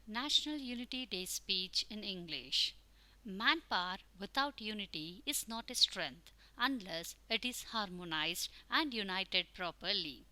National Unity Day speech in English. Manpower without unity is not a strength unless it is harmonized and united properly.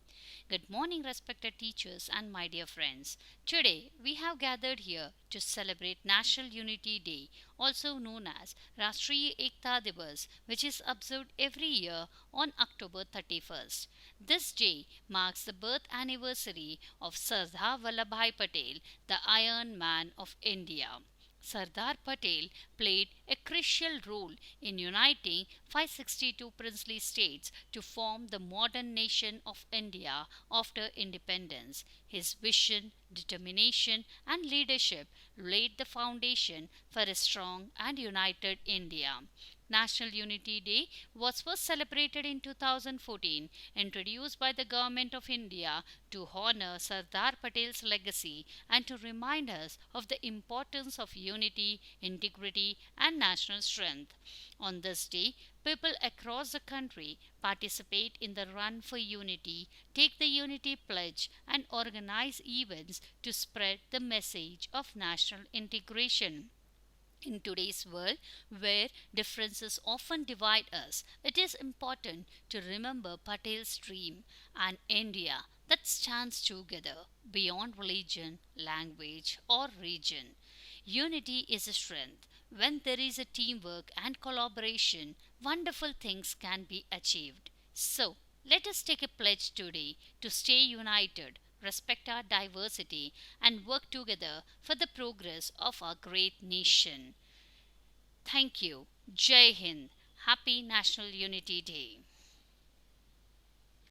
Good morning, respected teachers and my dear friends. Today we have gathered here to celebrate National Unity Day, also known as Rashtriya Ekta Diwas, which is observed every year on October 31st. This day marks the birth anniversary of Sardar Vallabhbhai Patel, the Iron Man of India. Sardar Patel played a crucial role in uniting 562 princely states to form the modern nation of India after independence. His vision, determination, and leadership laid the foundation for a strong and united India. National Unity Day was first celebrated in 2014, introduced by the Government of India to honor Sardar Patel's legacy and to remind us of the importance of unity, integrity, and national strength. On this day, people across the country participate in the Run for Unity, take the Unity Pledge, and organize events to spread the message of national integration. In today's world, where differences often divide us, it is important to remember Patel's dream, an India that stands together beyond religion, language, or region. Unity is a strength. When there is a teamwork and collaboration, wonderful things can be achieved. So, let us take a pledge today to stay united, respect our diversity, and work together for the progress of our great nation. Thank you. Jai Hind. Happy National Unity Day.